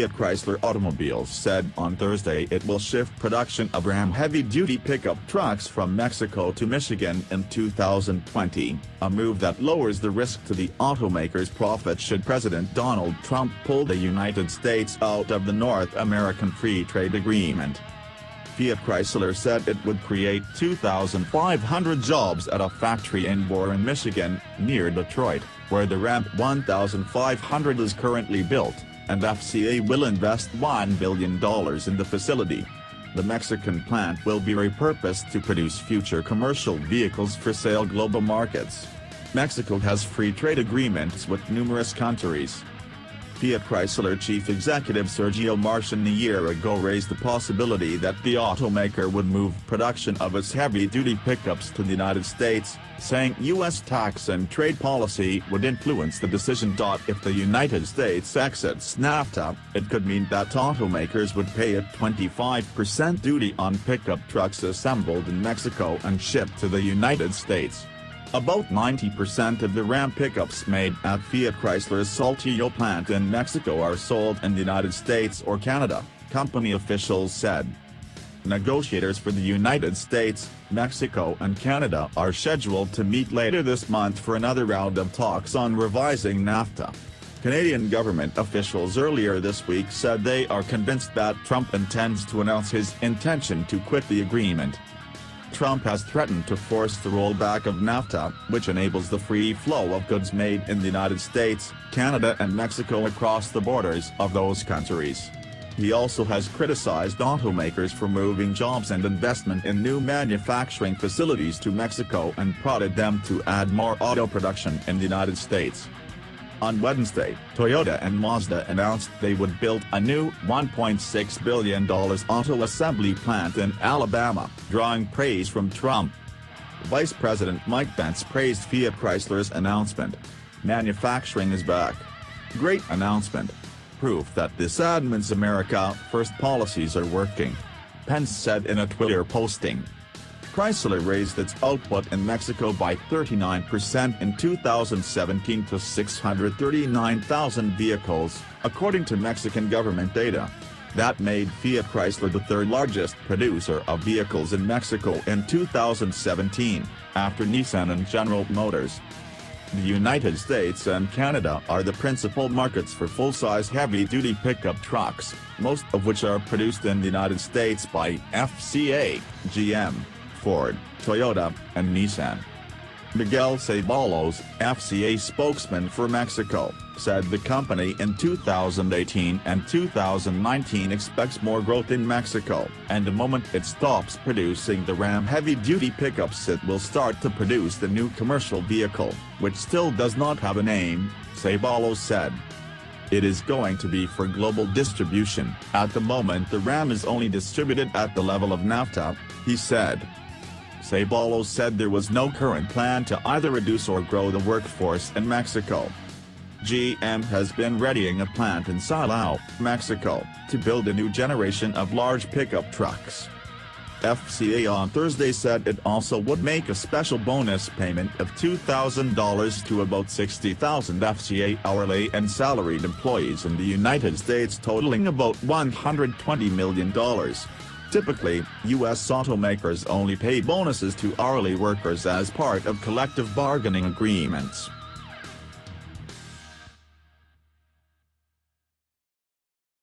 Fiat Chrysler Automobiles said on Thursday it will shift production of Ram heavy-duty pickup trucks from Mexico to Michigan in 2020, a move that lowers the risk to the automaker's profits should President Donald Trump pull the United States out of the North American Free Trade Agreement. Fiat Chrysler said it would create 2,500 jobs at a factory in Warren, Michigan, near Detroit, where the Ram 1500 is currently built, and FCA will invest $1 billion in the facility. The Mexican plant will be repurposed to produce future commercial vehicles for sale global markets. Mexico has free trade agreements with numerous countries. Fiat Chrysler chief executive Sergio Marchionne a year ago raised the possibility that the automaker would move production of its heavy-duty pickups to the United States, saying U.S. tax and trade policy would influence the decision. If the United States exits NAFTA, it could mean that automakers would pay a 25% duty on pickup trucks assembled in Mexico and shipped to the United States. About 90% of the Ram pickups made at Fiat Chrysler's Saltillo plant in Mexico are sold in the United States or Canada, company officials said. Negotiators for the United States, Mexico and Canada are scheduled to meet later this month for another round of talks on revising NAFTA. Canadian government officials earlier this week said they are convinced that Trump intends to announce his intention to quit the agreement. Trump has threatened to force the rollback of NAFTA, which enables the free flow of goods made in the United States, Canada and Mexico across the borders of those countries. He also has criticized automakers for moving jobs and investment in new manufacturing facilities to Mexico and prodded them to add more auto production in the United States. On Wednesday, Toyota and Mazda announced they would build a new $1.6 billion auto assembly plant in Alabama, drawing praise from Trump. Vice President Mike Pence praised Fiat Chrysler's announcement. "Manufacturing is back. Great announcement. Proof that this admin's America First policies are working," Pence said in a Twitter posting. Chrysler raised its output in Mexico by 39% in 2017 to 639,000 vehicles, according to Mexican government data. That made Fiat Chrysler the third largest producer of vehicles in Mexico in 2017, after Nissan and General Motors. The United States and Canada are the principal markets for full-size heavy-duty pickup trucks, most of which are produced in the United States by FCA, GM, Ford, Toyota, and Nissan. Miguel Ceballos, FCA spokesman for Mexico, said the company in 2018 and 2019 expects more growth in Mexico, and the moment it stops producing the Ram heavy-duty pickups it will start to produce the new commercial vehicle, which still does not have a name, Ceballos said. "It is going to be for global distribution. At the moment the Ram is only distributed at the level of NAFTA," he said. Ceballos said there was no current plan to either reduce or grow the workforce in Mexico. GM has been readying a plant in Silao, Mexico, to build a new generation of large pickup trucks. FCA on Thursday said it also would make a special bonus payment of $2,000 to about 60,000 FCA hourly and salaried employees in the United States, totaling about $120 million. Typically, U.S. automakers only pay bonuses to hourly workers as part of collective bargaining agreements.